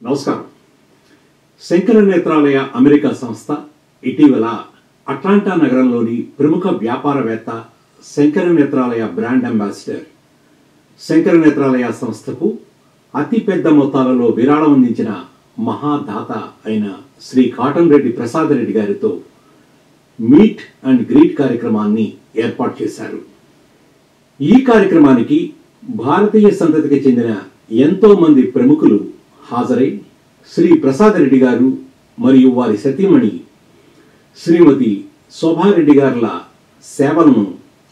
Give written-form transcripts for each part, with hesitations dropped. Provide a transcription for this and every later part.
నమస్కారం. శంకర నేత్రాలయ అమెరికా సంస్థ ఇటీవల అట్లాంటా నగరంలోని ప్రముఖ వ్యాపారవేత్త శంకర నేత్రాలయ బ్రాండ్ అంబాసిడర్ శంకర నేత్రాలయ సంస్థకు అతిపెద్ద మొత్తాలలో విరాళం అందించిన మహాదాత అయిన శ్రీ కాటన్ రెడ్డి ప్రసాద్ రెడ్డి గారితో మీట్ అండ్ గ్రీట్ కార్యక్రమాన్ని ఏర్పాటు చేశారు. ఈ కార్యక్రమానికి భారతీయ సంతతికి చెందిన ఎంతో మంది ప్రముఖులు హాజరై శ్రీ ప్రసాద్ రెడ్డి గారు మరియు వారి సతీమణి శ్రీమతి శోభారెడ్డి గారుల సేవలను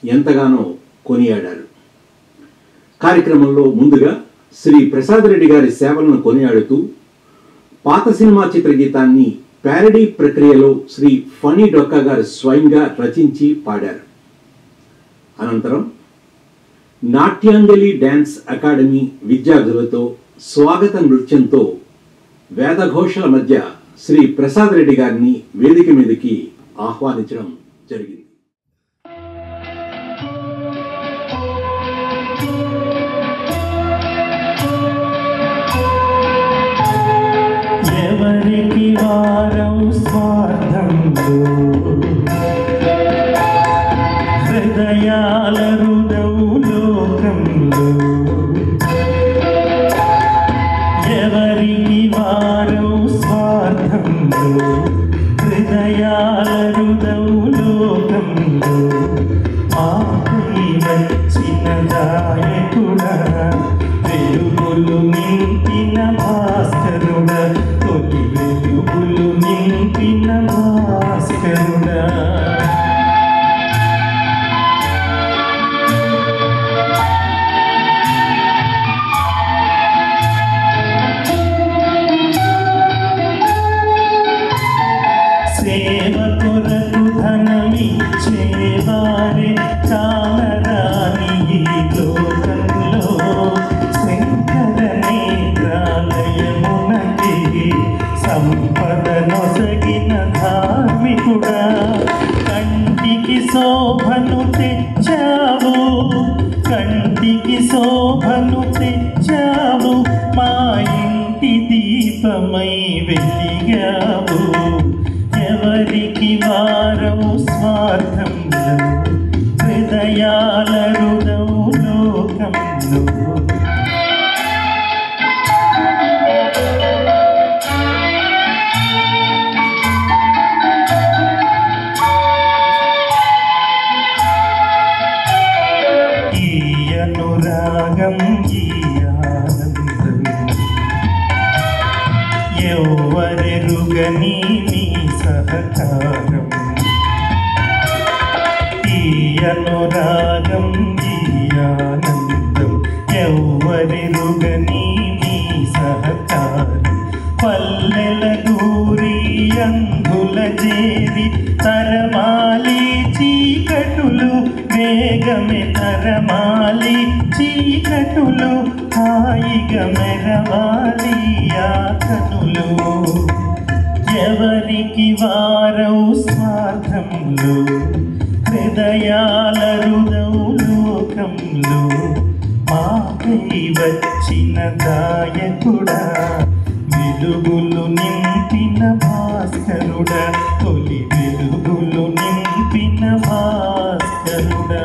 ఎంతగానో కొనియాడారు. కార్యక్రమంలో ముందుగా శ్రీ ప్రసాద్ రెడ్డి గారి సేవలను కొనియాడుతూ పాత సినిమా చిత్రగీతాన్ని ప్యారడీ ప్రక్రియలో శ్రీ ఫనీ డొక్కా గారు స్వయంగా రచించి పాడారు. అనంతరం నాట్యాంజలి డ్యాన్స్ అకాడమీ విద్యార్థులతో స్వాగత నృత్యంతో వేదఘోషల మధ్య శ్రీ ప్రసాద్ రెడ్డి గారిని వేదిక మీదకి ఆహ్వానించడం జరిగింది. ఎవరికి వారం స్వార్థంలో హృదయాల రుదవు లోకంలో, ఎవరికి వారం స్వార్థంలో హృదయాల రుదవు లోకంలో, మాపై వచ్చిన దాయకుడా వెలుగులు నింపిన భాస్కరుడా, తొలి వెలుగులు నింపిన భాస్కరుడా. సేవ కొరకు ధనమిచ్చేవారే కాలరాని ఈ లోకంలో, శంకర నేత్రాలయమునకి సంపద నొసగిన ధార్మికుడా, కంటికి శోభను తెచ్చావు, కంటికి శోభను తెచ్చావు, మా ఇంటి దీపమై వెలిగావు. ఎవరికి వారం స్వార్థంలో హృదయాల రుదవు లోకంలో, ఈ అనురాగం ఈ ఆనందం ఎవ్వరెరుగని నీ సహకారం, ఈ అనురాగం ఈ ఆనందం ఎవ్వరెరుగని నీ సహకారం. పల్లెల దూరి అంధుల చేరి తరమాలి చీకటులు, వేగమే తరమాలి చీకటులు, హాయిగా మెరవాలి యాతనులు. ఎవరికి వారం స్వార్థంలో హృదయాల రుదవు లోకంలో, మాకై వచ్చిన దాయకుడా వెలుగులు నింపిన భాస్కరుడా, తొలి వెలుగులు నింపిన భాస్కరుడా.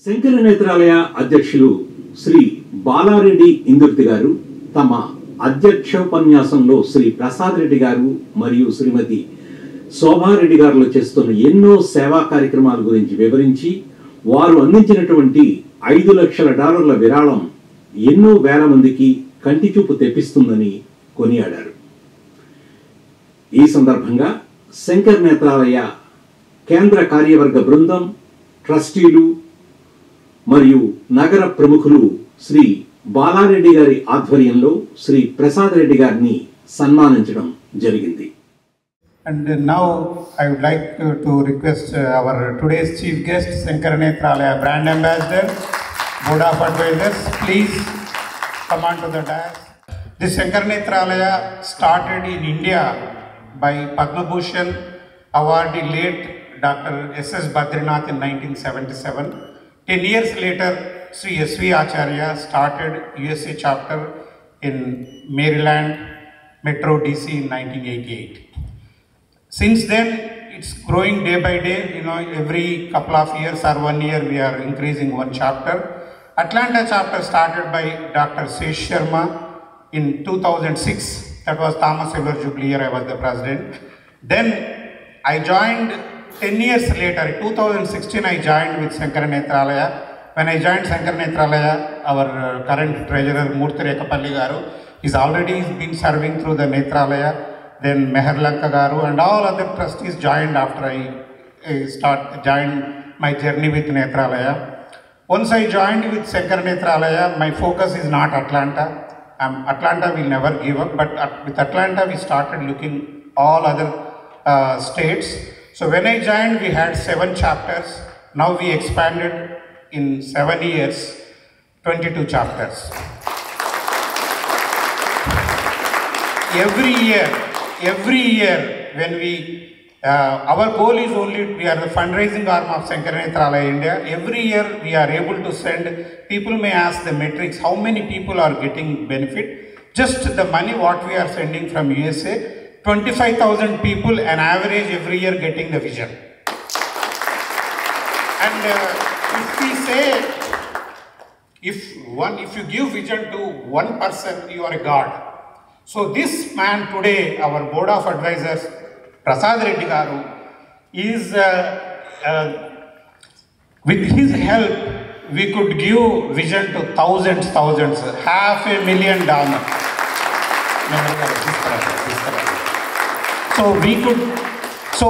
శంకర నేత్రాలయ అధ్యక్షులు శ్రీ బాలారెడ్డి ఇందుర్తి గారు తమ అధ్యక్షోపన్యాసంలో శ్రీ ప్రసాద్ రెడ్డి గారు మరియు శ్రీమతి శోభారెడ్డి గారులు చేస్తున్న ఎన్నో సేవా కార్యక్రమాల గురించి వివరించి వారు అందించినటువంటి $5 లక్షల విరాళం ఎన్నో వేల మందికి కంటి చూపు తెప్పిస్తుందని కొనియాడారు. ఈ సందర్భంగా శంకర్ నేత్రాలయ కేంద్ర కార్యవర్గ బృందం, ట్రస్టీలు మరియు నగర ప్రముఖులు శ్రీ బాలారెడ్డి గారి ఆధ్వర్యంలో శ్రీ ప్రసాద్ రెడ్డి గారిని సన్మానించడం జరిగింది. And now I would like to request our today's chief guest, Shankara Netralaya brand ambassador, board of advisors, please come on to the dais. This Shankara Netralaya started in India by Padma Bhushan awardee late Dr. S.S. Badrinath in 1977. 10 years later, Sri S.V. Acharya started USA chapter in Maryland, Metro DC in 1988. Since then, it's growing day by day. You know, every couple of years or 1 year, we are increasing one chapter. Atlanta chapter started by Dr. Sesh Sharma in 2006. That was Thomas Silver Jubilee year. I was the president. Then I joined 10 years later. In 2016, I joined with Shankara Netralaya. When I joined Shankara Netralaya, our current treasurer Murthy Rekapalli garu is already been serving through the Netralaya. Then Meher Lanka garu and all other trustees joined after I joined my journey with Netralaya. Once I joined with Shankara Netralaya, my focus is not Atlanta. Atlanta will never give up, but with Atlanta we started looking all other states. So when I joined, we had 7 chapters. Now we expanded in 7 years, 22 chapters. Every year when we, our goal is only, we are the fundraising arm of Shankara Netralaya India. Every year we are able to send, people may ask the metrics, how many people are getting benefit? Just the money what we are sending from USA, 25,000 people an average every year getting the vision. And if we say, if you give vision to one person, you are a god. So this man today, our board of advisors, Prasad Reddy garu, is with his help, we could give vision to thousands, $500,000. So we could, so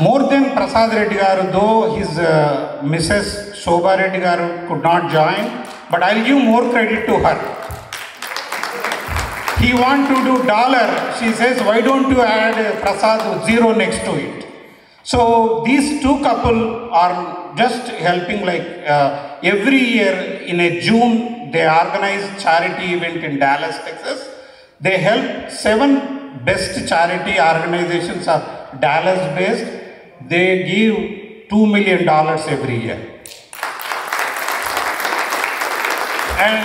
more than Prasad Reddy garu, though his Mrs. Shobha Reddy garu could not join, but I'll give more credit to her. He want to do $. She says, why don't you add Prasad 0 next to it? So these two couple are just helping, like every year in a June, they organize charity event in Dallas, Texas. They help 7 best charity organizations are Dallas based. They give $2 million every year. And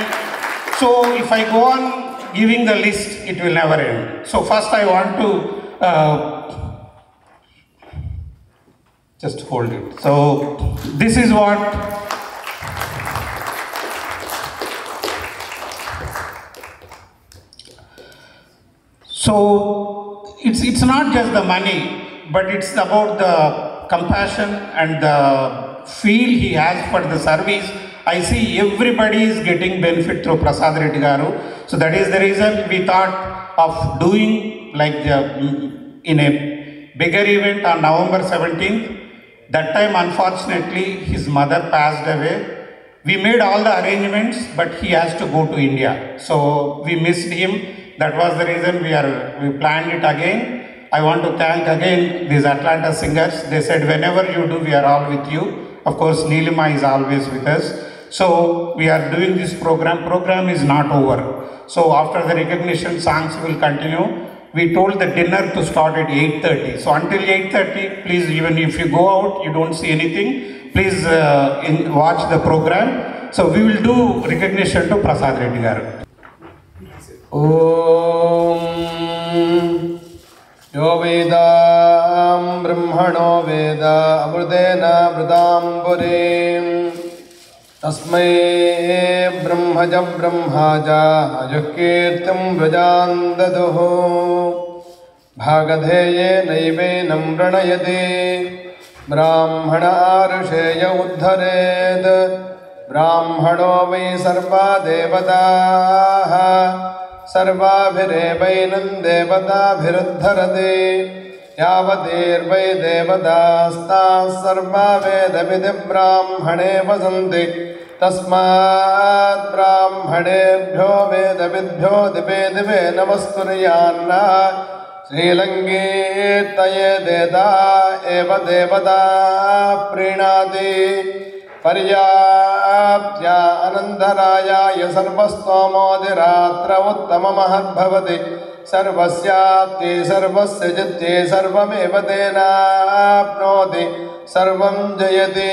so if I go on giving the list, it will never end. So first I want to just hold it. So this is what so it's not just the money, but it's about the compassion and the feel he has for the service. I see everybody is getting benefit through Prasad Reddy garu. So that is the reason we thought of doing like in a bigger event on November 17th. That time, unfortunately, his mother passed away. We made all the arrangements, but he has to go to India. So we missed him. That was the reason we planned it again. I want to thank again these Atlanta singers. They said, whenever you do, we are all with you. Of course, Neelima is always with us. So we are doing this program. Program is not over. So after the recognition, songs will continue. We told the dinner to start at 8:30. So until 8:30, please, even if you go out, you don't see anything, please watch the program. So we will do recognition to Prasad Reddy garu. Om Yo Vedam Brahmano Veda Amrutena Vridam Purim तस्मै ब्रह्मज ब्रह्माज अयुकीर्तिं व्रजान् ददुः भागधेये नैवेनं प्रणयति ब्राह्मण ऋषेय उद्धरेत् ब्राह्मणो वै सर्वा देवताः सर्वाभिरेवैनं देवताभिरुद्धरति यावतीर्वै देवतास्ताः सर्वा वेदविधिब्राह्मणे वसन्ति तस्मात् ब्राह्मणेभ्यो वेदविद्भ्यो दिवे दिवे नमस्कुर्यान्नः श्रीलङ्कीर्तये देदा एव देवता प्रीणाति पर्याप्त्या अनन्तरायाय सर्वस्तोमोदिरात्र उत्तममहद्भवति सर्वस्याप्ति सर्वस्य जित्ये सर्वमेव तेनाप्नोति सर्वं जयति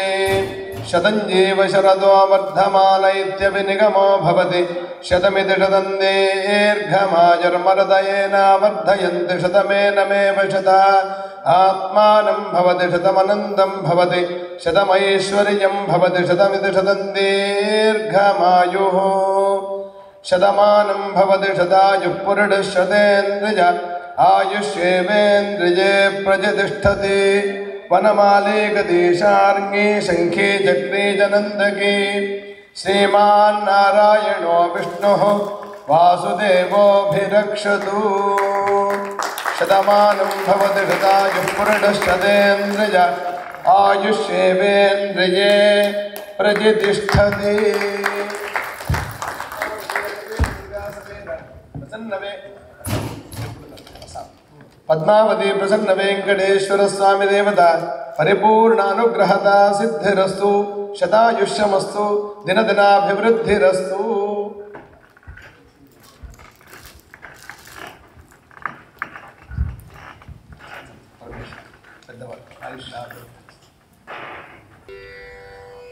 शतं जीव शरदो वर्धमान इत्यभिनिगमो भवति शतमिति शतं दीर्घमायुर्मरदयेन वर्धयन्ति शतमेनमेव शता आत्मानं भवति शतमनन्दं भवति शतमैश्वर्यं भवति शतमिति शतं दीर्घमायुः शतमानं भवति शतायुः पुरुषः शतेन्द्रिय आयुष्येवेन्द्रिये प्रतिष्ठति वनमाली गदीशार्ङ्गी शङ्खी चक्री जनन्दकी श्रीमान् नारायणो विष्णुः वासुदेवोऽभिरक्षतु शतमानं भवति शतायुः पुरुषः शतेन्द्रिय आयुष्येवेन्द्रिये प्रतिष्ठति पद्मावती प्रसन्न वेंकटेश्वर स्वामी देवता परिपूर्ण अनुग्रहता सिद्धिरस्तु शतायुष्यमस्तु दिनदिनाभिवृद्धिरस्तु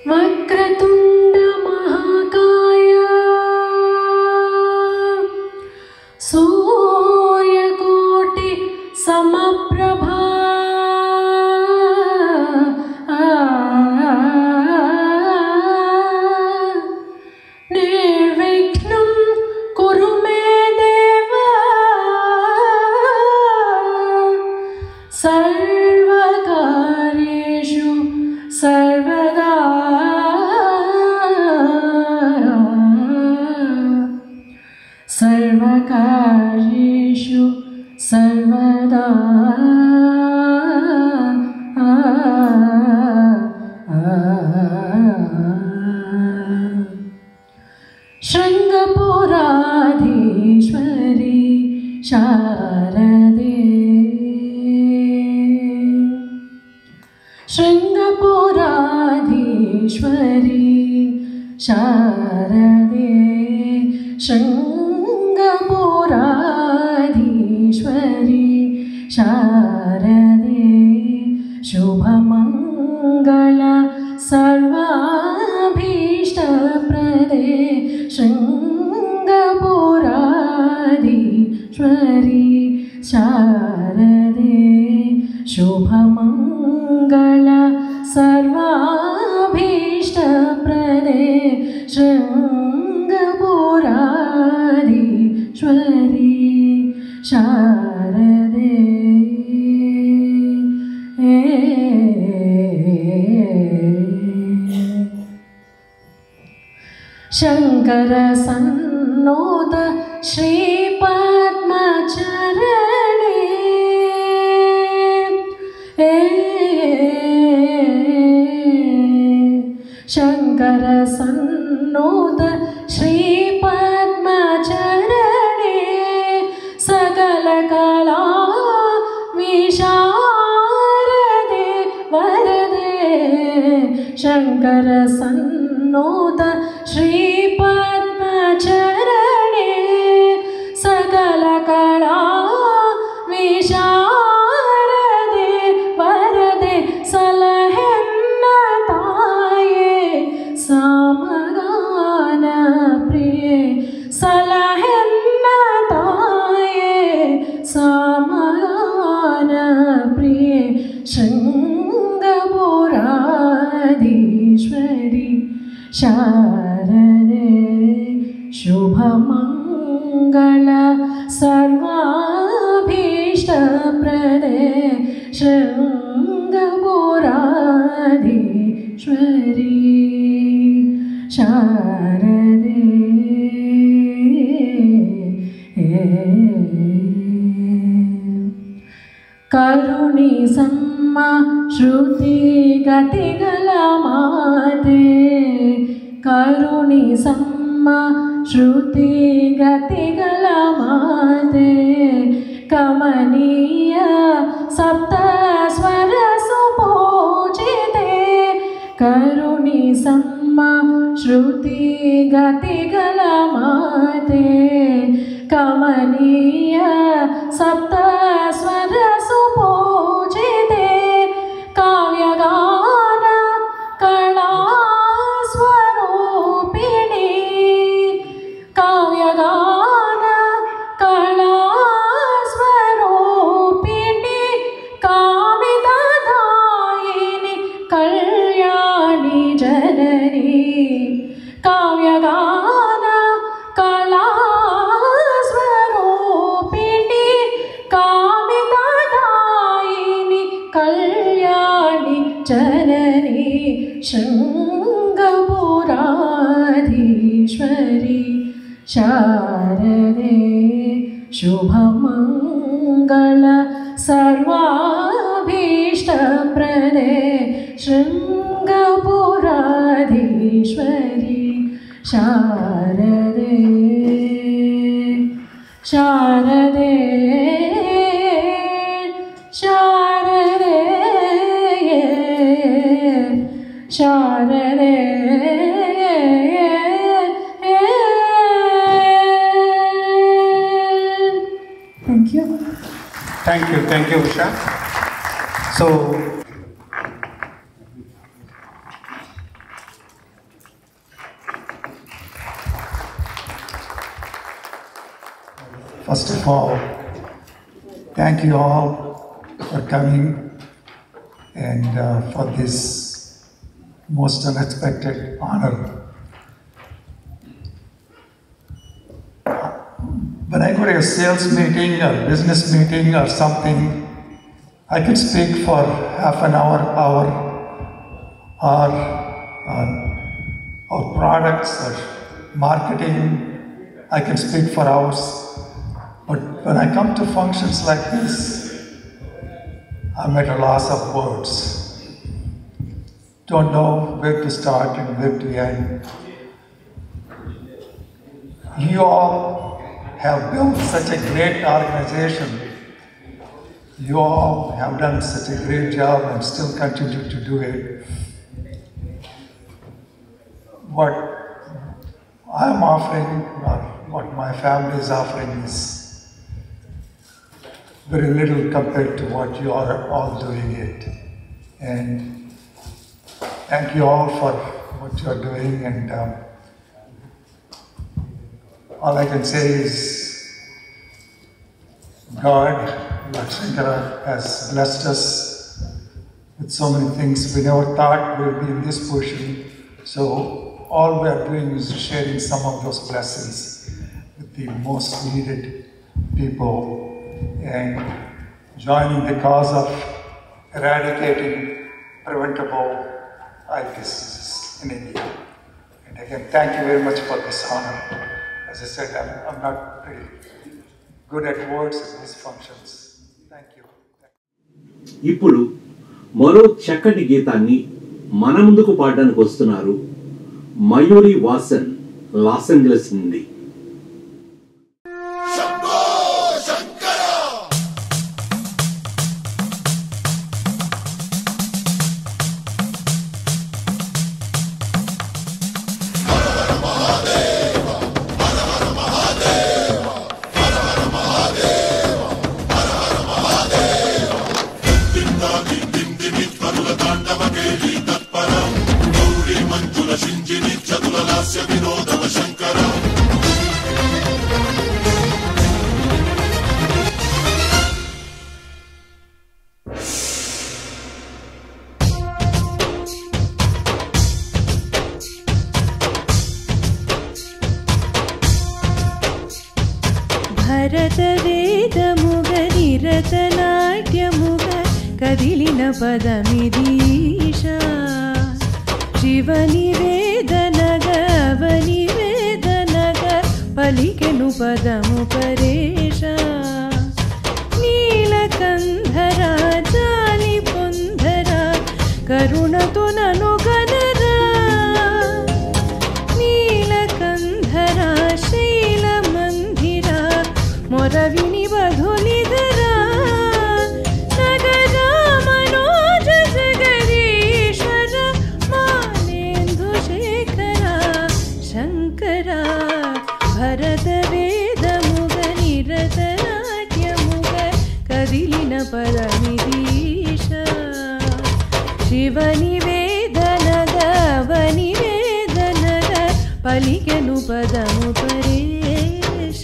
वक्रतुंड महाकाय सूर्यकोटि समप्रभा निर्विघ्नं कुरु मे देव सर्वकार्येषु सर्वदा सर्वकार्येषु सर्वदा शृङ्गपुराधीश्वरी शारदे शृङ्गपुराधीश्वरी शारदे शृङ्गपुराधीश्वरी शारदे शुभमङ्गल सर्वाभीष्टप्रदे शृङ्गपुराधीश्वरी शारदे शुभमङ्गल सर्वाभीष्टप्रदे शृङ्गपुराधीश्वरी शारदे शङ्कर सन्नोद श्रीपद्मचरणे शङ्कर सन्नोद श्रीपद्मचरणे सकलकला विशारदे वरदे शङ्कर सन्नोद श्रीपद्मचरणे सकलकला विशारदे वरदे सलहेन्न ताये सामगान प्रिये सलहेन्न ताये सामगान प्रिये शृङ्गपुराधीश्वरी शारदे शुभमङ्गल सर्वाभीष्टप्रदे शृङ्गपुराधीश्वरी शारदे करुणी सम्मा श्रुति गतिगल माते करुणी सम्मा श्रुति गतिगल माते कमनीय सप्त स्वर सुपूजिते करुणी सम्मा श्रुति गतिगल माते कमनीय सप्त स्वर सुपूजिते काव्यगान कला स्वरूपिणी काव्यगान कला स्वरूपिणी कामितदायिनी कल्याणी जननी काव्यगान कला स्वरूपिणी कामितदायिनी कल्याणी जननी शृङ्गपुराधीश्वरी शारदे शुभमङ्गल सर्वाभीष्टप्रदे शृङ्गपुराधीश्वरी शारदे शारदे शारदे शारदे Thank you, Usha. So, first of all, thank you all for coming and for this most unexpected honor. When I go to a sales meeting or business meeting or something, I can speak for half an hour, or products or marketing, I can speak for hours. But when I come to functions like this, I'm at a loss of words. Don't know where to start and where to end. You all have built such a great organization. You all have done such a great job and still continue to do it. What I'm offering, or what my family is offering, is very little compared to what you are all doing it. And thank you all for what you are doing, and all I can say is God, Lord Shankara, has blessed us with so many things we never thought we would be in this position. So all we are doing is sharing some of those blessings with the most needed people and joining the cause of eradicating preventable eye diseases in India. And again, thank you very much for this honor. As I said, I'm not pretty good at words in these functions. Thank you. ఇప్పుడు మరో చక్కటి గీతాన్ని మన ముందుకు పాడడానికి వస్తున్నారు Mayuri Vasan Los Angeles నుండి. మంజుల శింజిని చతుల లాస్య వినోదవ శంకర భరత వేదముగ నిరత నాట్యముగ కదిలిన పదమిదీశ శివ నివేదనగ అవనివేదనగ పలికెను పదము పరేశ నీలకంధర జాలి పొందర కరుణతో నను గనరా నీలకంధర శైల మందిర మొరవిని బధులిధరా నగరా మనోజ జగదీశ్వర మానేందు శేఖర శంకర భరత వేదముగ నిరత నాట్యముగ కదిలిన పదమిదీశ శివ నివేదనగ అవనివేదనగ పలికెను పదము పరేశ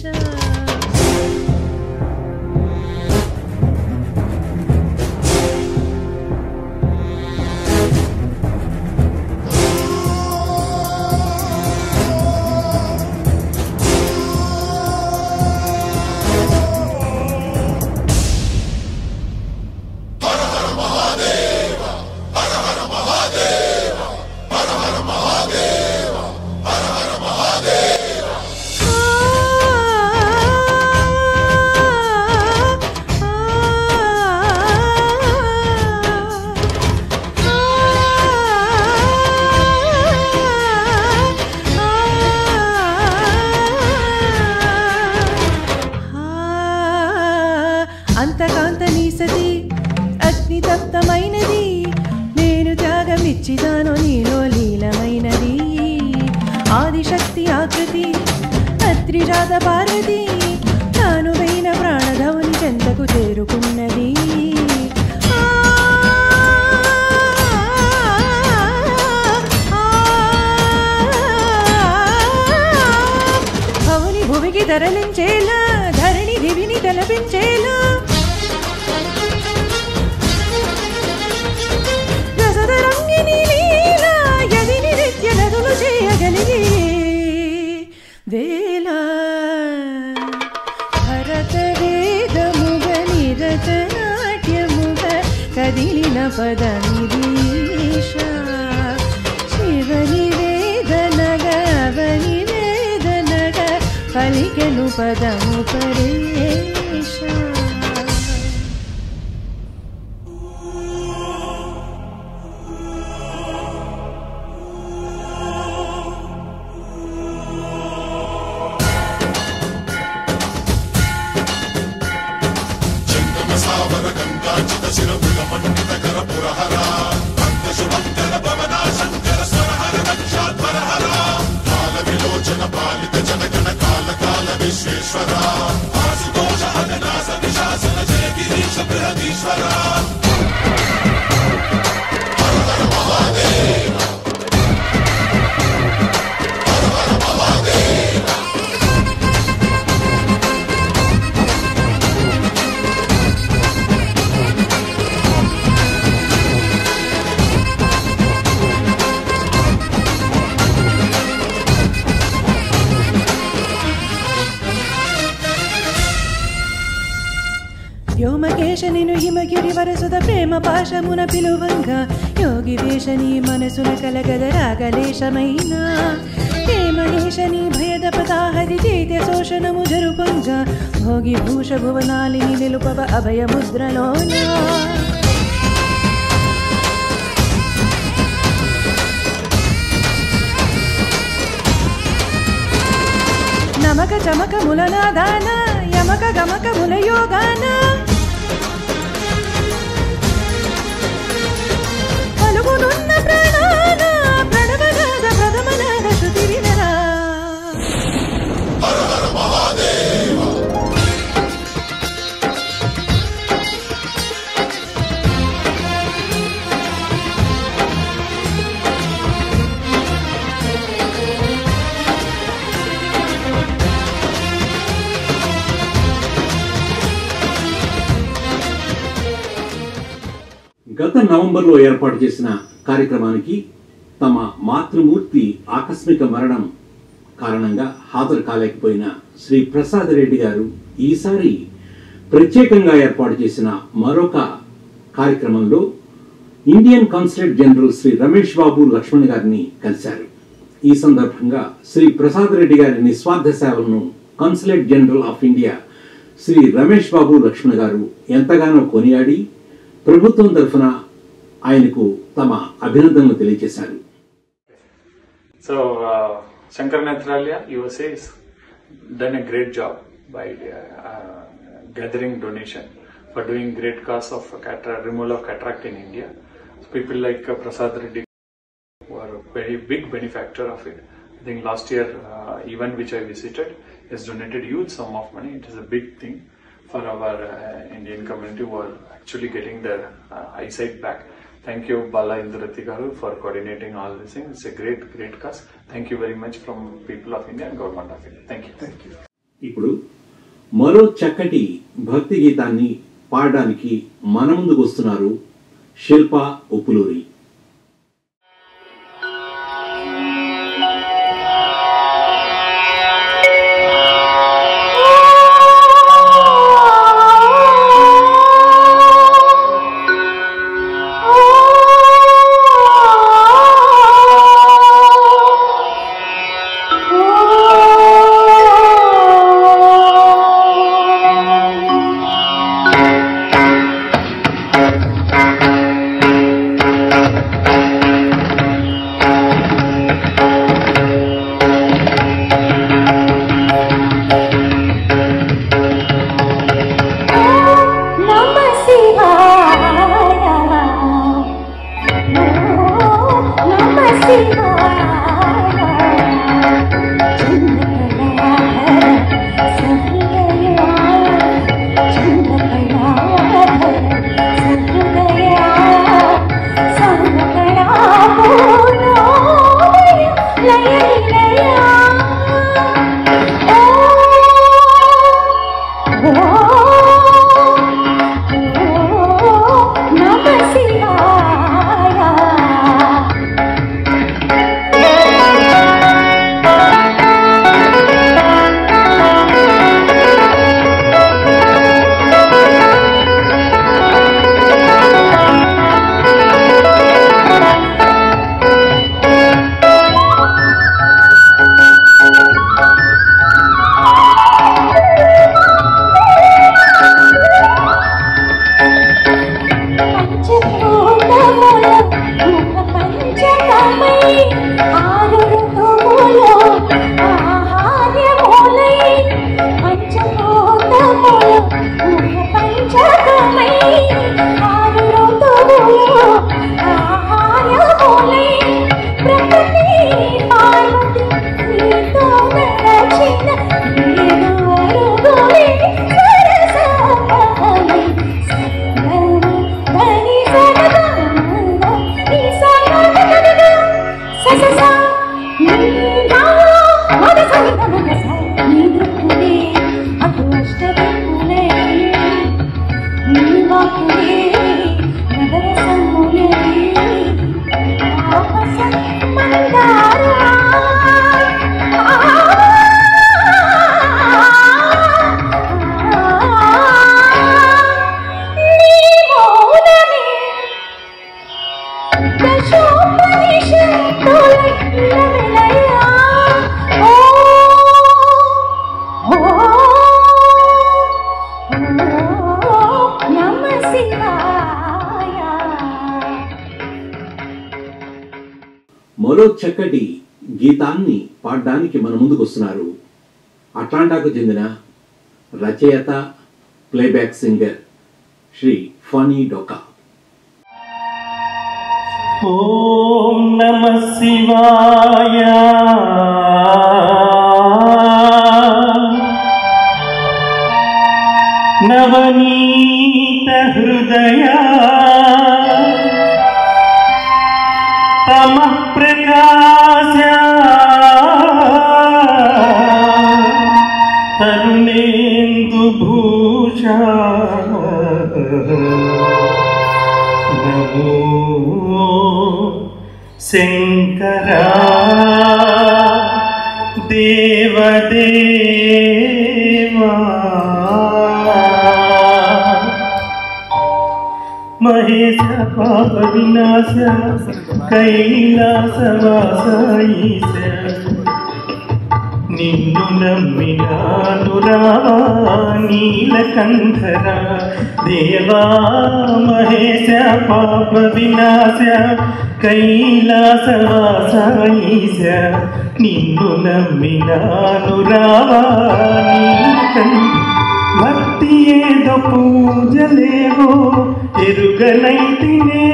అంతకాంతనీసతి అగ్నితప్తమైనది నేను త్యాగమిచ్చిదాను నీలో లీలమైనది ఆదిశక్తి ఆకృతి అత్రిజాత పార్వతి తాను వెయిన ప్రాణధవుని చెంతకు చేరుకున్నది భవుని భువికి తరలించేలా ధరణి దివిని తలపించేలా రసదరంగిని లీలా యదిని నిత్య నదులు చేయగలిగి వేళ భరత వేదముగ నిరత నాట్యముగ కదిలిన పదమిదీశ శివ నివేదనగ అవనివేదనగ పలికెను పదము పరేశ వ్యోమకేశనిను హిమగిరి వరసుద ప్రేమ పాశమున పిలువంగా యోగి వేషని మనసున కలగద రాగలేశమైన ప్రేమలేశని భయద పతాహరి చైత్య శోషణము జరుపంగా భోగి భూష భువనాలిని నిలుపవ అభయముద్రలోన నమక చమక ములనాదాన యమక గమక ములయోగాన పలుగునున్న ప్రాణాన ప్రణవనాద ప్రథమనాద శృతి వినరా హర హర మహాదేవ గత నవంబర్లో ఏర్పాటు చేసిన కార్యక్రమానికి తమ మాతృమూర్తి ఆకస్మిక మరణం కారణంగా హాజరు కాలేకపోయిన శ్రీ ప్రసాద్ రెడ్డి గారు ఈసారి ప్రత్యేకంగా ఏర్పాటు చేసిన మరొక కార్యక్రమంలో Indian consulate general Shri Ramesh Babu Lakshman గారిని కలిశారు. ఈ సందర్భంగా శ్రీ ప్రసాద్ రెడ్డి గారి నిస్వార్థ సేవలను consulate general of India Shri Ramesh Babu Lakshman గారు ఎంతగానో కొనియాడి ప్రభుత్వం తరఫున ఆయనకు తమ అభినందనలు తెలియజేశారు. So Shankar Nethralaya USA has done a great job by gathering donation for doing great cause of removal of cataract in India. So people like Prasad Reddy were a very big benefactor of it. I think last year event which I visited has donated huge sum of money. It is a big thing for our Indian community who are actually getting their eyesight back. Thank you Bala Indurati garu for coordinating all these things. It's a great cause. Thank you very much from people of India and government of India. Thank you. ఇప్పుడు మరో చక్కటి భక్తి గీతాన్ని పాడడానికి మన ముందుకు వస్తున్నారు శిల్ప ఉప్పులూరి. మరో చక్కటి గీతాన్ని పాడడానికి మన ముందుకు వస్తున్నారు అట్లాంటాకు చెందిన రచయిత ప్లేబ్యాక్ సింగర్ శ్రీ ఫనీ డోకా. ఓం నమః శివాయ నవనీత హృదయ తమ ప్రకాశ తరుణేందు భూష నమో శంకరా దేవదేవా మహేశ పాప వినాశ కైలాసవాస ఈశ నిన్ను నమ్మినాను రావా నీలకంఠరా దేవా మహేశ పాప వినాశ కైలాసవాస ఈశ నిన్ను నమ్మినాను రావా నీలకంఠ భక్తి ఏదో పూజలేవో ఎరుగనైతినే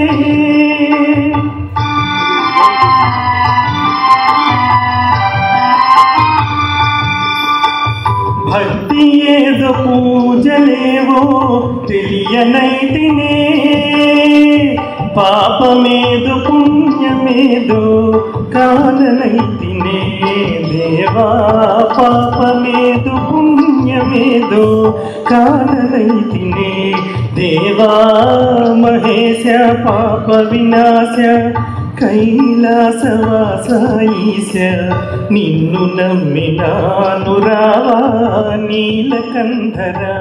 భక్తి ఏదో పూజలేవో తెలియనైతినే పాపమేదో పుణ్యమేదో కాదనైతినే దేవా పాపమేదో పుణ్యమేదో కాదనైతినే దేవా మహేశ పాప వినాశ కైలాసవాస ఈశ నిన్ను నమ్మినాను రావా నీలకంఠరా.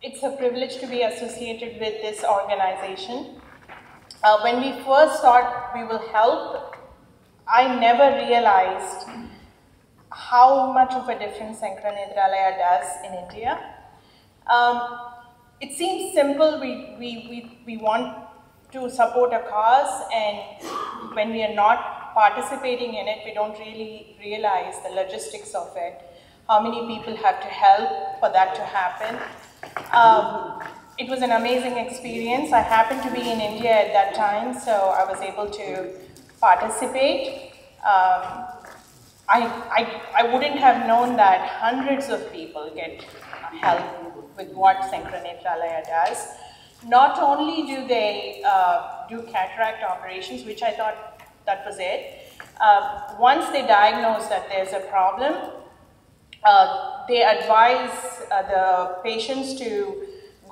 It's a privilege to be associated with this organization. When we first thought we will help, I never realized how much of a difference Sankaranatralaya does in India. It seems simple, we want to support a cause, and when we are not participating in it, we don't really realize the logistics of it, how many people have to help for that to happen. It was an amazing experience. I happened to be in India at that time, so I was able to participate. I wouldn't have known that hundreds of people get help with what Sankaranatralaya does. Not only do they do cataract operations, which I thought that was it, once they diagnose that there's a problem, they advise the patients to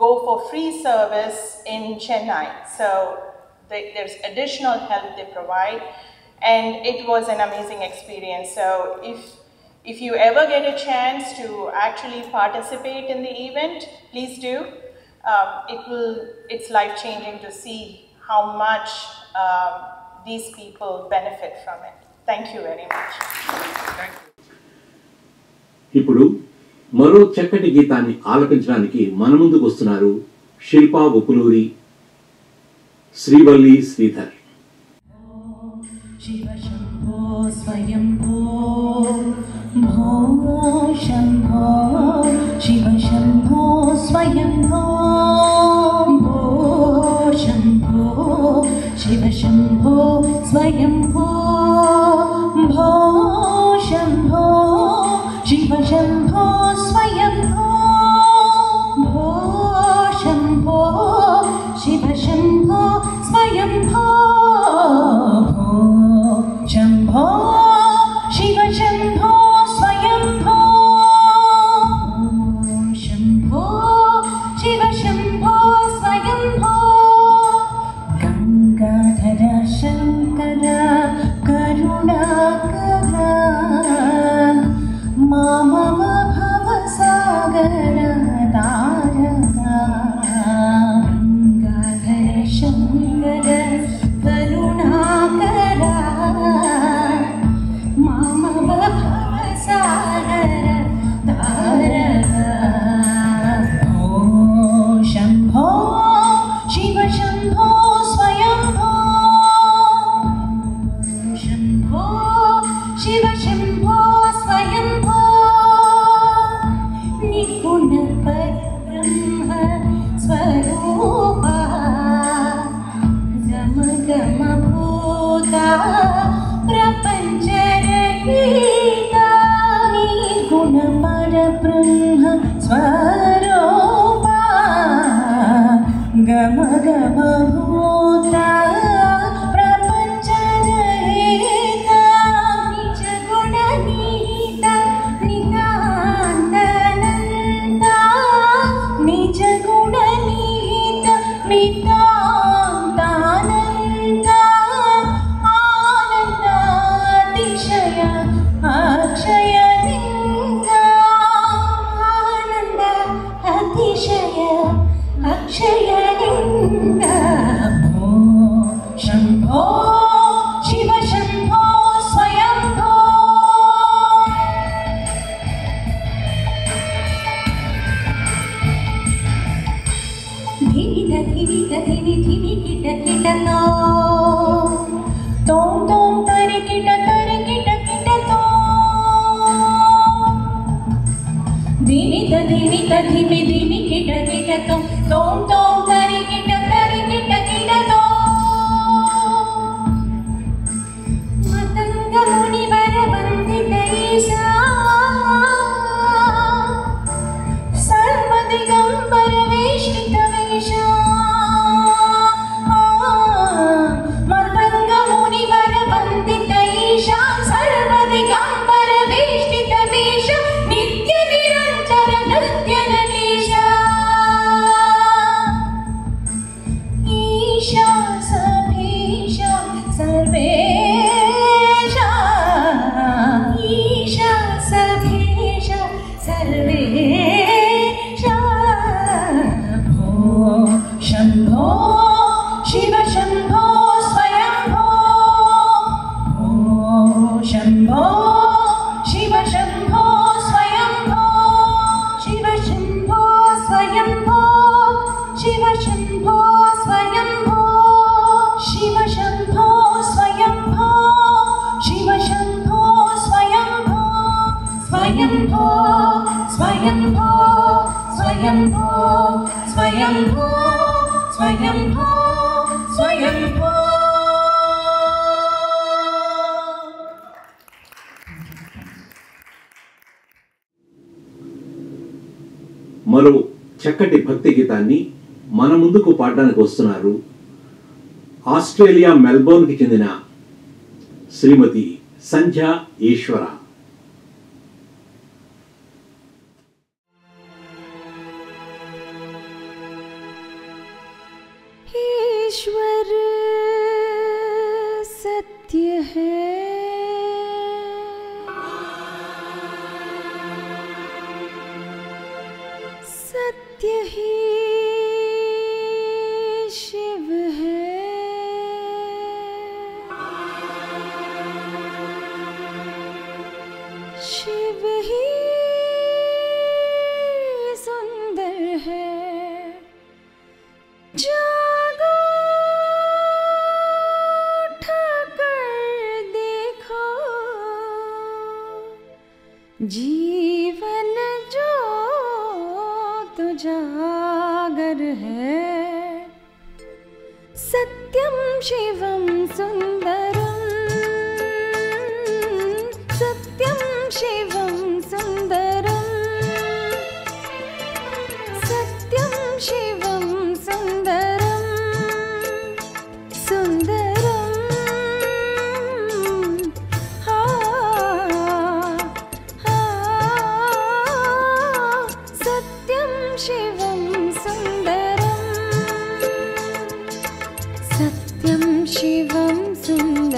go for free service in Chennai. So there's additional help they provide, and it was an amazing experience. So if you ever get a chance to actually participate in the event, please do. It's life-changing to see how much these people benefit from it. Thank you very much. ఇప్పుడు మరో చక్కటి గీతాన్ని ఆలపించడానికి మన ముందుకు వస్తున్నారు శిల్పా ఉపులూరి, శ్రీవల్లి శ్రీధర్. శివ శంభో స్వయంభో భో శంభో శివ శంభో స్వయంభో భో శంభో శివ శంభో స్వయంభో భో శంభో శివ శంభో స్వయంభో భో శంభో శివ శంభో స్వయంభో శంభో శివ శంభో స్వయంభో శంభో శివ శంభో స్వయంభో గంగాధర శంకర కరుణాకర మామవ భవసాగర తారక గంగాధర శంకర కరుణాకర మామవ భవసాగర తారక శంభో శివ శంభో స్వయంభో శంభో శివ శంభో స్వయంభో నిపుణ పరబ్రహ్మ స్వరూపా గమ గమ భూతా ప్రపంచరహితా నిర్గుణ పరబ్రహ్మ స్వరూపా గమ గమ భూతా ప్రపంచరహితా నిజ గుణ నిహిత నితాంతనంతా నిజ గుణ నిహిత నితాంతానంతా ఆనందాతిశయ అక్షయ शयलिङ्गा शम्भो शिव शम्भो स्वयम्भो धिमित धिमित धिमि धिमि किट किटतो तों तों तरि किट किटतो धिमित धिमित धिमि धिमि किट किटतो तों तों तरि किट किटतो मतंग मुनिवर वंदित ईशा सर्वदिगंबर वेष्टित वेशा मतंग मुनिवर वंदित ईशा सर्वदिगंबर वेष्टित वेशा नित्य निरंतर नृत्य नटेशा ईशा सभेशा सर्वेशा ईशा सभेशा सर्वेशा भो शम्भो शिव शम्भो स्वयम्भो भो शम्भो शिव शम्भो स्वयम्भो शिव शम्भो स्वयम्भो शिव शम्भो स्वयम्भो शिव शम्भो स्वयम्भो शिव शम्भो स्वयम्भो स्वयम्भो स्वयम्भो स्वयम्भो स्वयम्भो स्वयम्भो स्वयम्भो మరో చక్కటి భక్తి గీతాన్ని మన ముందుకు పాడడానికి వస్తున్నారు ఆస్ట్రేలియా మెల్బోర్న్కి చెందిన శ్రీమతి సంధ్య ఈశ్వర. ईश्वर सत्य है सत्य ही शिव है शिव ही सुंदर है जागो उठकर देखो जीवन जो तो जागर है सत्यम शिवम सुंदरम सत्यम शिवम सुंदरम सत्यम शिवम सुंदरम सुंदरम हा हा सत्यम शिवम सुंदरम सत्यम शिवम सुंदरम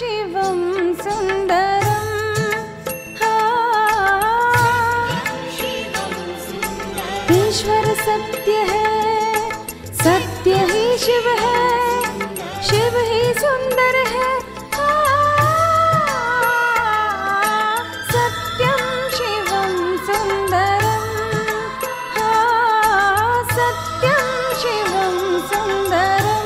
शिवं सुन्दरम् ईश्वर सत्य है, सत्य ही शिव है, शिव ही सुंदर है। सत्यं शिवं सुन्दरम् सत्यं शिवं सुन्दरम्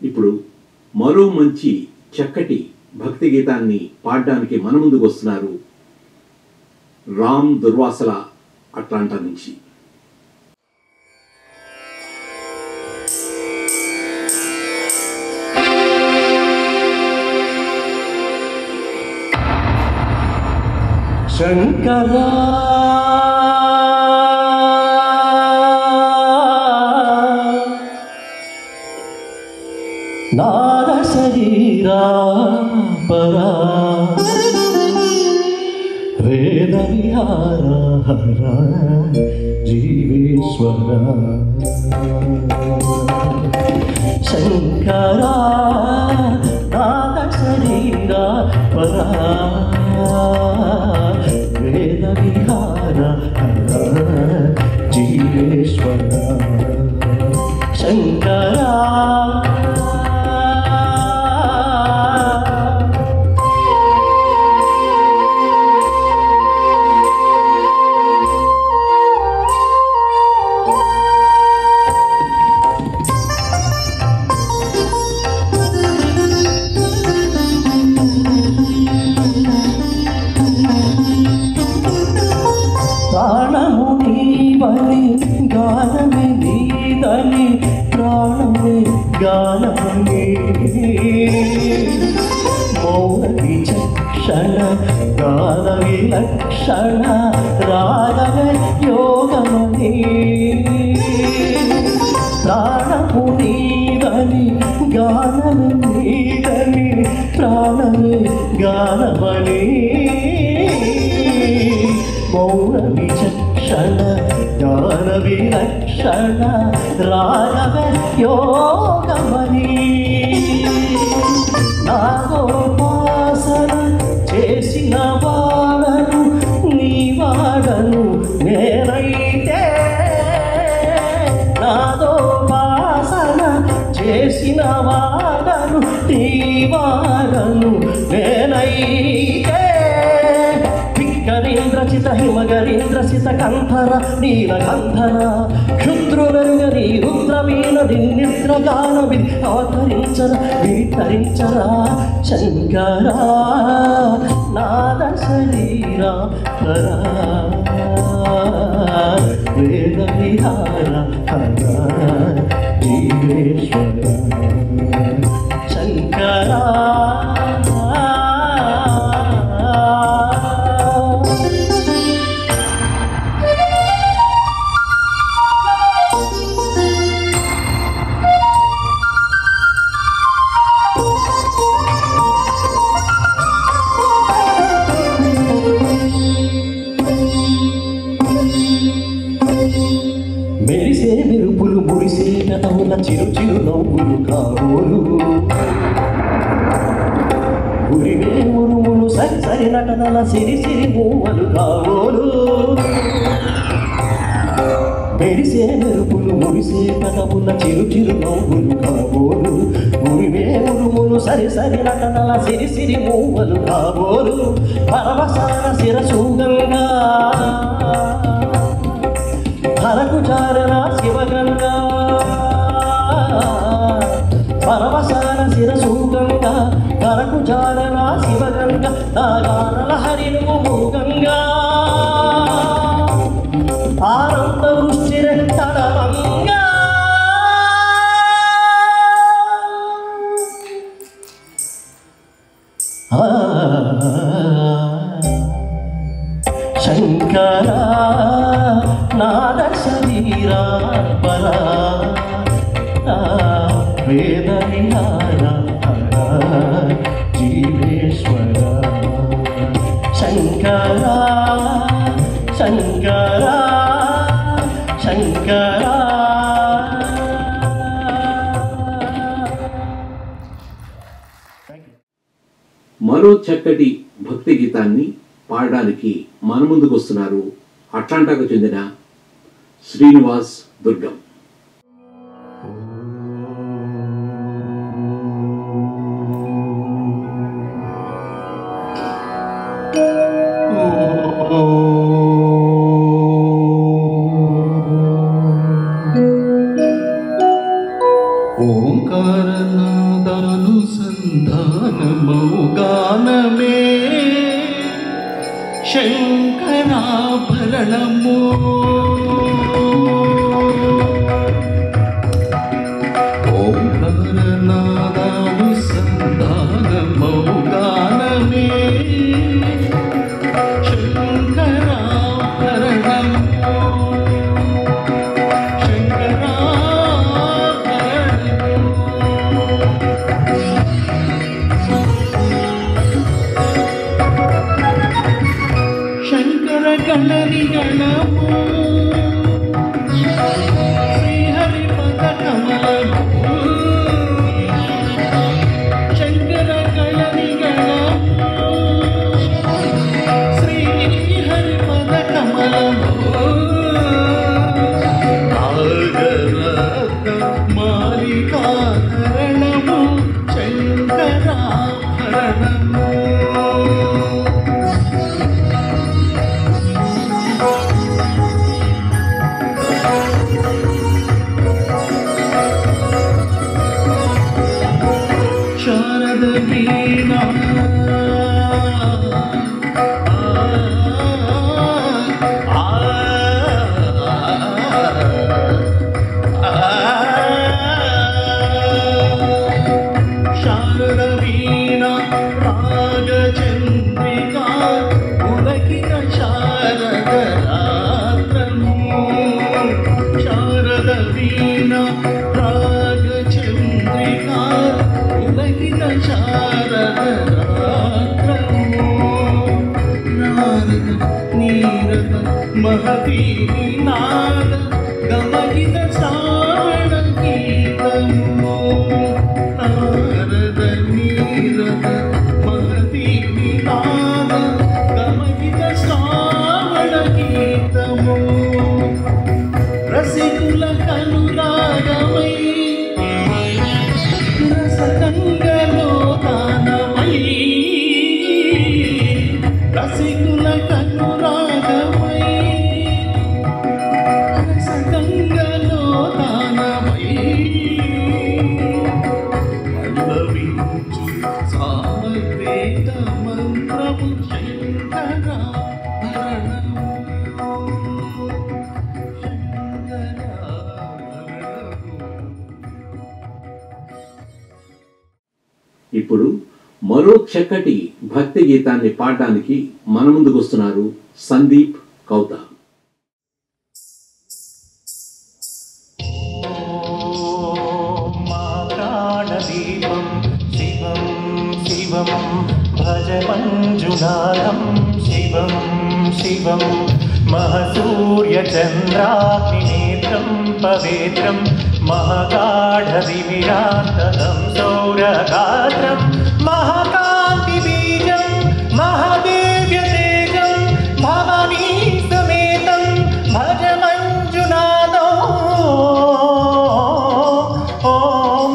ఇప్పుడు మరో మంచి చక్కటి భక్తి గీతాన్ని పాడడానికి మన ముందుకు వస్తున్నారు రామ్ దుర్వాసల అట్లాంటా నుంచి. శంకరా నాద శరీరా పరా వేద విహార హర జీవేశ్వర శంకరా నాద శరీరా పరా వేద విహార హర జీవేశ్వర శంకరా గానమే నీదని ప్రాణమే గానమే మౌన విచక్షణ గాన విలక్షణ రాగమే యోగమని ప్రాణము నీదని గానమే నీదని ప్రాణమే గానమని మౌన విచక్షణ జ్ఞాన విలక్షణ రాగవే యోగమని నాగోపాసన చేసిన వాడను నీ వాడను నేనైతే నాగోపాసన చేసిన వాడను నీ వాడను నేనైతే గరీంద్రచిత హిమగరీంద్రచిత కంఠర నీలకంఠర క్షుద్రులరుగని రుద్రవీణ నిద్రగాన అవతరించర వితరించరా శంకరా నాద శరీరా హర వేద విహార హర జీవేశ్వర శంకరా మెరిసే మెరుపులు మురిసే కథముల చిరు చిరు నవ్వులు కాబోలు గురివే మురుములు సరి సరి నటనల సిరి సిరి మూవలు కాబోలు మెరిసే మెరుపులు మురిసే కథముల చిరు చిరు నవ్వులు కాబోలు గురివే మురుములు సరి సరి నటనల సిరి సిరి మూవలు కాబోలు పరవసాన శిరసూగంగా హరకు చారణ శివగంగా పరవసాన శిరసూగంగా హరకు చారణ శివగంగా శంకరా నాద శరీరా పరా వేద విహార జీవేశ్వర శంకరా శంకరా శంకరా. మరో చక్కటి భక్తి గీతాన్ని పాడడానికి మన ముందుకు వస్తున్నారు అట్లాంటాకు చెందిన శ్రీనివాస్ దుర్గం. ఓంకారనాదానుసంధానమౌగానమే శంకరాభరణము ఓంకారనాదానుసంధానమౌగానమే గణని గణము శ్రీహరి పద కమలము శంకర గణని గణము శ్రీహరి పద కమలము నాగరత్న మాలికాధరణము శంకరాభరణము. శారద వీణా శారద వీణా రాగచంద్రికా ఉలకిత శారద రాత్రము శారద వీణా రాగచంద్రికా ఉలకిత శారద రాత్రము నారద నీరద మహతీ నాద గమకిత శ్రావణ గీతము నారద నీరద మహతీ నాద గమకిత శ్రావణ గీతము రసికుల కనురాగమై రసగంగలో దానమై రసికుల కనురాగమై రసగంగలో దానమై పల్లవించు సామవేద మంత్రము శంకరాభరణము ఇప్పుడు మరో చక్కటి భక్తి గీతాన్ని పాడడానికి మన ముందుకు వస్తున్నారు సందీప్ కౌత. మాకాణదీపం శివం శివం భజ మంజునాథం శివం శివం महसूर्यचन्द्राग्निनेत्रं पवित्रं महागाढदिमिरान्तदं सौरगात्रं महाकान्तिबीजं महादिव्यतेजं भवानी समेतं भज मञ्जुनाथो ॐ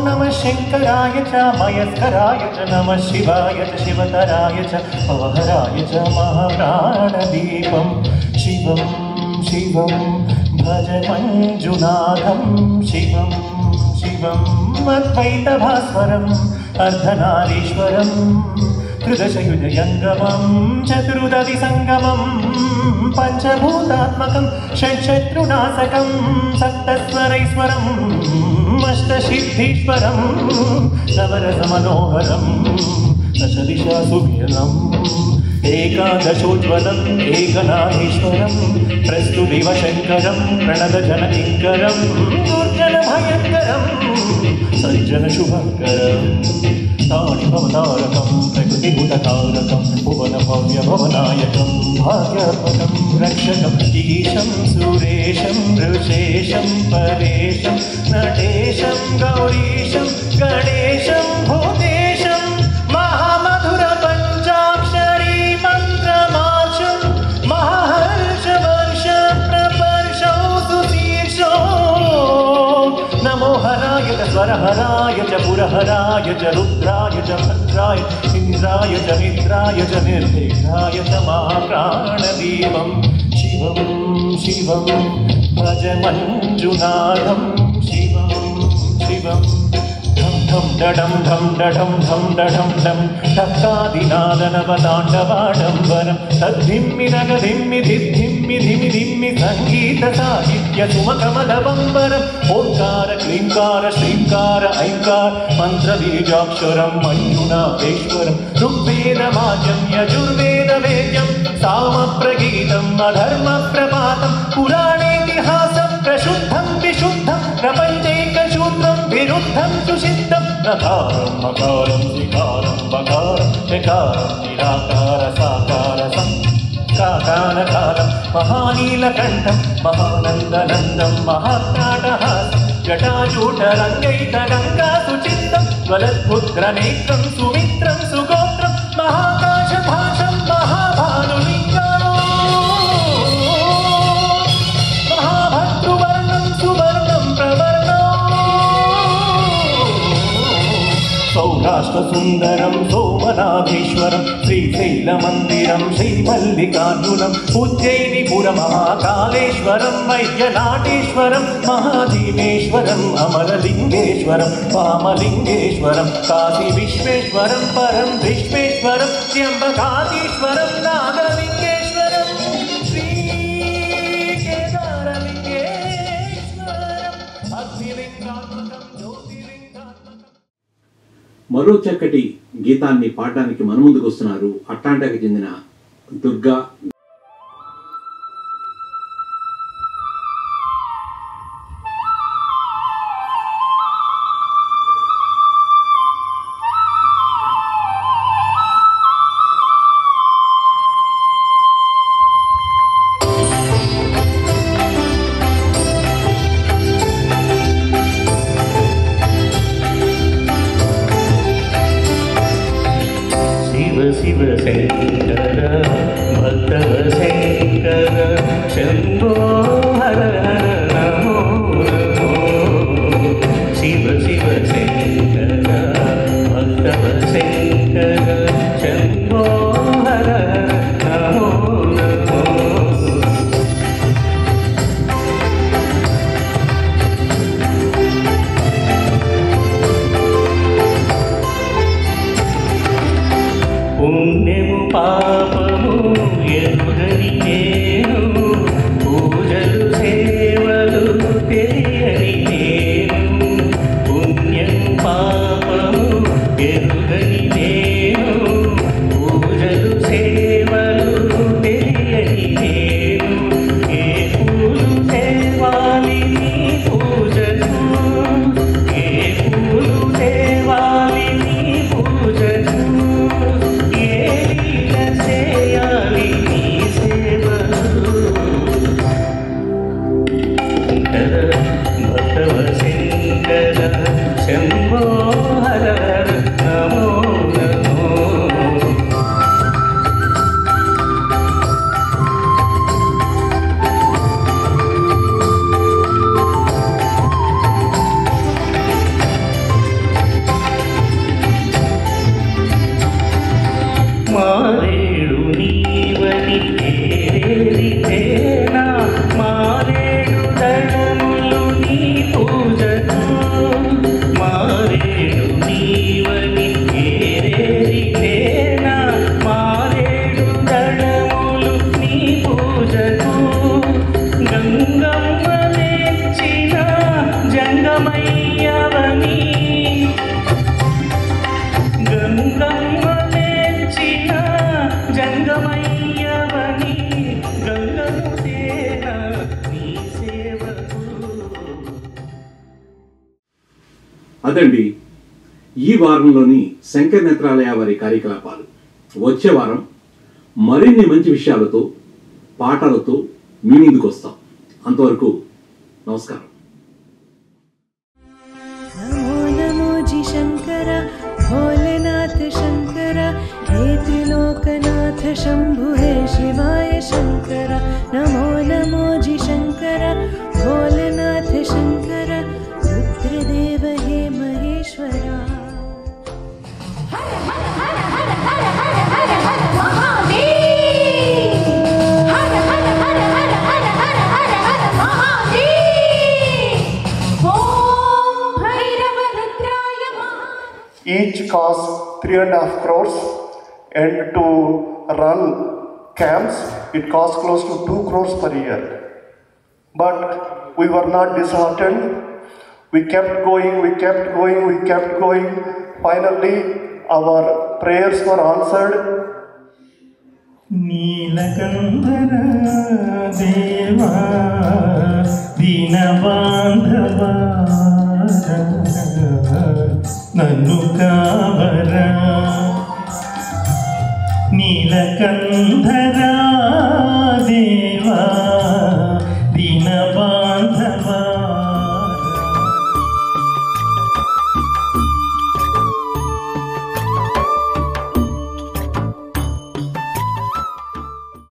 नमः शङ्कराय च मयस्कराय च नमः शिवाय च शिवतराय च अवहराय च महाप्राणदीपं शिवं शिवं भज मञ्जुनाथं शिवं शिवं अद्वैतभास्वरम् अर्धनारीश्वरं त्रिदशयुजयङ्गमं चतुर्दधिसङ्गमं पञ्चभूतात्मकं षट्शत्रुनाशकं सप्तस्वरैश्वरम् अष्टसिद्धीश्वरं नवरसमनोहरं दशदिशासु विरलम् एकादशोज्ज्वलम् एकनाथेश्वरं प्रस्तुतिव शङ्करं प्रणतजनकिङ्करं दुर्जनभयङ्करं सज्जनशुभङ्करं ताणिभवतारकं प्रकृतिभूतकारकं भुवनभव्यभवनायकं भाग्यात्मकं रक्षकं ईशं सुरेशं ऋषेशं परेशं नटेशं गौरीशं गणेशं भूतेशं महामधुरपञ्चाक्षरी मन्त्रमाशं महाहर्षवर्षप्रपर्शौ सुशीर्षो नमो हराय च स्वरहराय च पुरहराय च रुद्राय च भद्राय इन्द्राय च मित्राय च निर्विघ्नाय च महाप्राणदेवं शिवं शिवं भज मञ्जुनाथं शिवं शिवं धं धं डडं धं डडं धं डडं डं ढक्कादिनादनवताण्डवाडम्बरं तद्धिम्मि नगधिम्मि धिद्धिम्मि धिमि धिम्मि सङ्गीतसाहित्यसुमकमलबम्बरम् ओङ्कार क्लीङ्कार श्रीङ्कार ऐङ्कार मन्त्रबीजाक्षरं मञ्जुनाथेश्वरं ऋग्वेदमाज्यं यजुर्वेदवेद्यं सामप्रगीतम् अधर्मप्रपातं पुराणेतिहासं प्रशुद्धं विशुद्धं प्रपञ्चैकसूत्रं विरुद्धं सुसिद्धं नकारं मकारं विकारं बकारं विकारं निराकार साकार काकानकालं महानीलकण्ठं महानन्दनन्दं महात्राटहासं जटाजूटरङ्गैकगङ्गासुचित्तं ज्वलद्भुद्रनेत्रं सुमित्रं सुगोत्रं महाकाशभाषं महाभानुलिङ्गं महाभद्रुवर्णं सुवर्णं प्रवर्णं सौराष्ट्रसुन्दरं सोमनाथेश्वरं श्रीशैलमन्दिरं श्रीमल्लिकार्जुनं उज्जयिनीपुरमहाकालेश्वरं वैद्यनाथेश्वरं महादेवेश्वरम् अमरलिङ्गेश्वरं वामलिङ्गेश्वरं काशीविश्वेश्वरं परं विश्वेश्वरं त्र्यम्बकाधीश्वरं नागलिङ्गेश्वरं श्रीकेदारलिङ्गेश्वरम् अग्निलिङ्गात्मकं ज्योतिलिङ्गात्मकं. మరో చక్కటి గీతాన్ని పాడడానికి మన ముందుకు వస్తున్నారు అట్లాంటాకి చెందిన దుర్గా. शिव शंकर भक्तव शंकर शंभो हर हर नमो नमो शिव शिव शंकर भक्तव शंकर शंभो हर हर नमो नमो పుణ్యము పాపము ఎరుగని నేను పూజలు అదండి ఈ వారంలోని శంకర్ నేత్రాలయ వారి కార్యకలాపాలు. వచ్చే వారం మరిన్ని మంచి విషయాలతో పాటలతో మీ ముందుకు వస్తాం. అంతవరకు నమస్కారం. नमो नमो जी शंकर भोलेनाथ शंकर हे त्रिलोकनाथ शंभु हे शिवाय शंकर. नमो नमो जी शंकर भोलेनाथ शंकर रुद्रदेव हे Maheshwara. Each costs 3.5 crores, and to run camps it costs close to 2 crores per year. But we were not disheartened. We kept going, we kept going, we kept going. Finally our prayers were answered. నీలకంఠర దేవా దీనబాంధవా నన్ను కావరా నీలకంఠరా